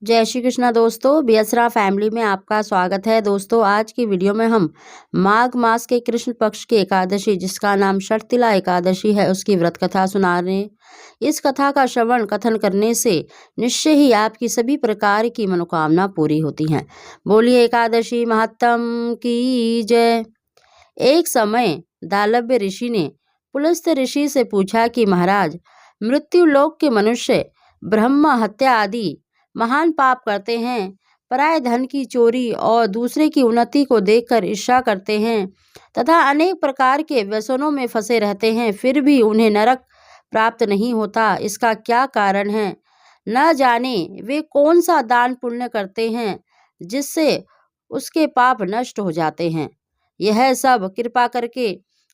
जय श्री कृष्णा दोस्तों, बेसरा फैमिली में आपका स्वागत है। दोस्तों, आज की वीडियो में हम माघ मास के कृष्ण पक्ष की एकादशी, जिसका नाम षटतिला एकादशी है, उसकी व्रत कथा सुना रहे हैं। इस कथा का श्रवण कथन करने से निश्चय ही आपकी सभी प्रकार की मनोकामना पूरी होती हैं। बोलिए एकादशी महात्म की जय। एक समय दालव्य ऋषि ने पुलस्त्य ऋषि से पूछा कि महाराज, मृत्यु लोक के मनुष्य ब्रह्म हत्या आदि महान पाप करते हैं, पराय धन की चोरी और दूसरे की उन्नति को देखकर ईर्ष्या करते हैं तथा अनेक प्रकार के व्यसनों में फंसे रहते हैं, फिर भी उन्हें नरक प्राप्त नहीं होता। इसका क्या कारण है? न जाने वे कौन सा दान पुण्य करते हैं जिससे उसके पाप नष्ट हो जाते हैं। यह सब कृपा करके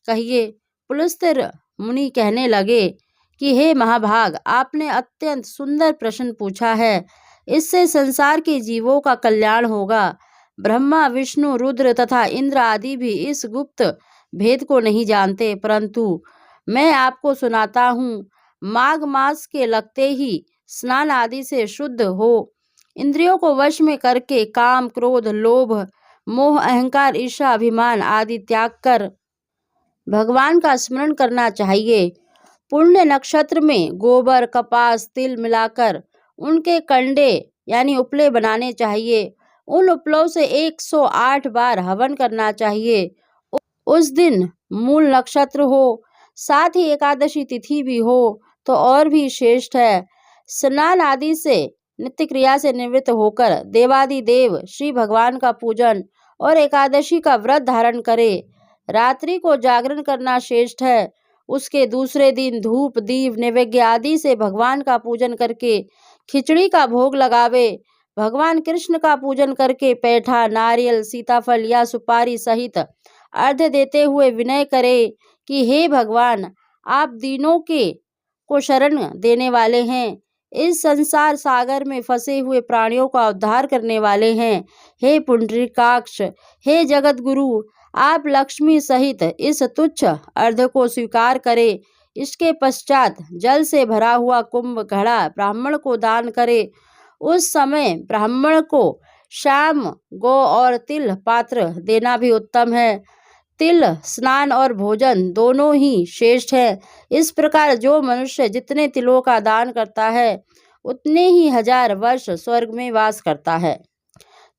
कहिए। पुलस्त्य मुनि कहने लगे कि हे महाभाग, आपने अत्यंत सुंदर प्रश्न पूछा है। इससे संसार के जीवों का कल्याण होगा। ब्रह्मा, विष्णु, रुद्र तथा इंद्र आदि भी इस गुप्त भेद को नहीं जानते, परंतु मैं आपको सुनाता हूँ। माघ मास के लगते ही स्नान आदि से शुद्ध हो, इंद्रियों को वश में करके काम, क्रोध, लोभ, मोह, अहंकार, ईर्ष्या, अभिमान आदि त्याग कर भगवान का स्मरण करना चाहिए। पुण्य नक्षत्र में गोबर, कपास, तिल मिलाकर उनके कंडे यानी उपले बनाने चाहिए। उन उपलों से 108 बार हवन करना चाहिए। उस दिन मूल नक्षत्र हो, साथ ही एकादशी तिथि भी हो तो और भी श्रेष्ठ है। स्नान आदि से नित्य क्रिया से निवृत्त होकर देवादिदेव श्री भगवान का पूजन और एकादशी का व्रत धारण करे। रात्रि को जागरण करना श्रेष्ठ है। उसके दूसरे दिन धूप, दीप, नैवेद्य आदि से भगवान का पूजन करके खिचड़ी का भोग लगावे। भगवान कृष्ण का पूजन करके पैठा, नारियल, सीताफल या सुपारी सहित अर्घ्य देते हुए विनय करे कि हे भगवान, आप दीनों के को शरण देने वाले हैं, इस संसार सागर में फंसे हुए प्राणियों का उद्धार करने वाले हैं। हे पुंडरीकाक्ष, हे जगत गुरु, आप लक्ष्मी सहित इस तुच्छ अर्घ्य को स्वीकार करें। इसके पश्चात जल से भरा हुआ कुंभ घड़ा ब्राह्मण को दान करे। उस समय ब्राह्मण को शाम, गौ और तिल पात्र देना भी उत्तम है। तिल, स्नान और भोजन दोनों ही श्रेष्ठ है। इस प्रकार जो मनुष्य जितने तिलों का दान करता है, उतने ही 1000 वर्ष स्वर्ग में वास करता है।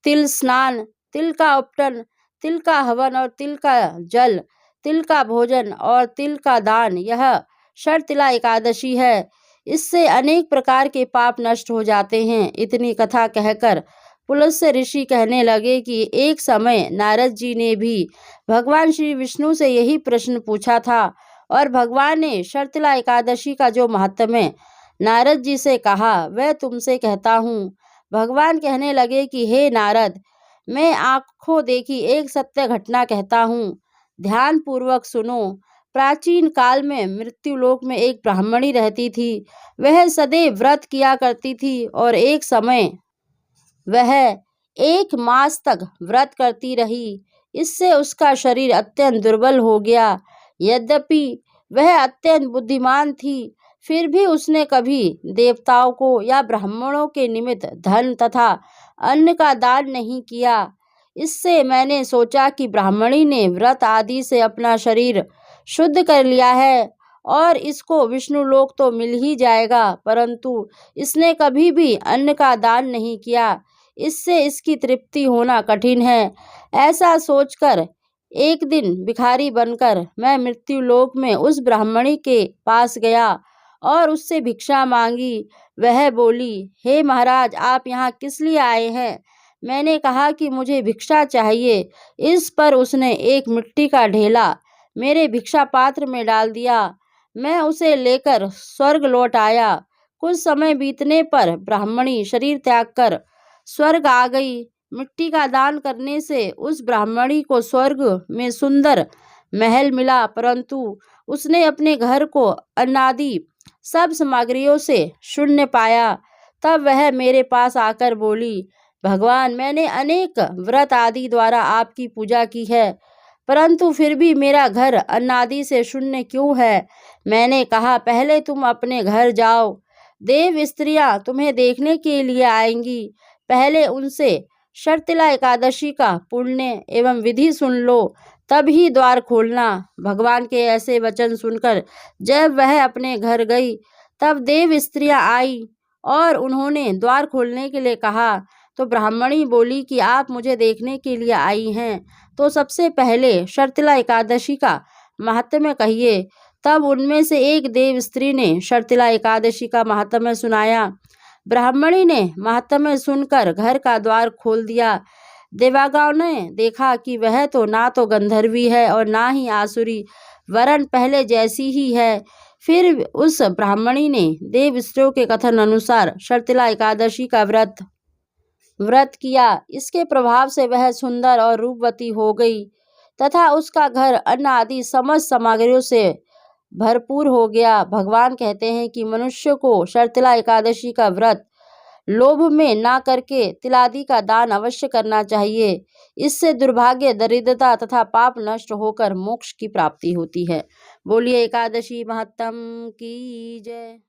तिल स्नान, तिल का उपटन, तिल का हवन और तिल का जल, तिल का भोजन और तिल का दान, यह षटतिला एकादशी है। इससे अनेक प्रकार के पाप नष्ट हो जाते हैं। इतनी कथा कहकर पुलस्त्य ऋषि कहने लगे कि एक समय नारद जी ने भी भगवान श्री विष्णु से यही प्रश्न पूछा था और भगवान ने षटतिला एकादशी का जो महात्म्य नारद जी से कहा, वह तुमसे कहता हूँ। भगवान कहने लगे कि हे नारद, मैं आंखों देखी एक सत्य घटना कहता हूँ, ध्यान पूर्वक सुनो। प्राचीन काल में मृत्युलोक में एक ब्राह्मणी रहती थी। वह सदैव व्रत किया करती थी और एक समय वह 1 मास तक व्रत करती रही। इससे उसका शरीर अत्यंत दुर्बल हो गया। यद्यपि वह अत्यंत बुद्धिमान थी, फिर भी उसने कभी देवताओं को या ब्राह्मणों के निमित्त धन तथा अन्न का दान नहीं किया। इससे मैंने सोचा कि ब्राह्मणी ने व्रत आदि से अपना शरीर शुद्ध कर लिया है और इसको विष्णु लोक तो मिल ही जाएगा, परंतु इसने कभी भी अन्न का दान नहीं किया। इससे इसकी तृप्ति होना कठिन है। ऐसा सोचकर एक दिन भिखारी बनकर मैं मृत्यु लोक में उस ब्राह्मणी के पास गया और उससे भिक्षा मांगी। वह बोली, हे महाराज, आप यहाँ किस लिए आए हैं? मैंने कहा कि मुझे भिक्षा चाहिए। इस पर उसने एक मिट्टी का ढेला मेरे भिक्षा पात्र में डाल दिया। मैं उसे लेकर स्वर्ग लौट आया। कुछ समय बीतने पर ब्राह्मणी शरीर त्याग कर स्वर्ग आ गई। मिट्टी का दान करने से उस ब्राह्मणी को स्वर्ग में सुंदर महल मिला, परंतु उसने अपने घर को अन्नादि सब सामग्रियों से शून्य पाया। तब वह मेरे पास आकर बोली, भगवान, मैंने अनेक व्रत आदि द्वारा आपकी पूजा की है, परंतु फिर भी मेरा घर अन्नादि से शून्य क्यों है? मैंने कहा, पहले तुम अपने घर जाओ। देव स्त्रियां तुम्हें देखने के लिए आएंगी। पहले उनसे शर्तिला एकादशी का पुण्य एवं विधि सुन लो, तब ही द्वार खोलना। भगवान के ऐसे वचन सुनकर जब वह अपने घर गई, तब देव स्त्रियां आई और उन्होंने द्वार खोलने के लिए कहा। तो ब्राह्मणी बोली कि आप मुझे देखने के लिए आई हैं, तो सबसे पहले शर्तिला एकादशी का महात्म्य कहिए। तब उनमें से एक देव स्त्री ने शर्तिला एकादशी का महात्म्य सुनाया। ब्राह्मणी ने महात्म्य सुनकर घर का द्वार खोल दिया। देवागण ने देखा कि वह तो ना तो गंधर्वी है और ना ही आसुरी, वरन पहले जैसी ही है। फिर उस ब्राह्मणी ने देव स्त्रियों के कथन अनुसार शर्तिला एकादशी का व्रत किया। इसके प्रभाव से वह सुंदर और रूपवती हो गई तथा उसका घर अन्न आदि समस्त सामग्रियों से भरपूर हो गया। भगवान कहते हैं कि मनुष्य को शर्तिला एकादशी का व्रत लोभ में ना करके तिलादि का दान अवश्य करना चाहिए। इससे दुर्भाग्य, दरिद्रता तथा पाप नष्ट होकर मोक्ष की प्राप्ति होती है। बोलिए एकादशी महात्म की जय।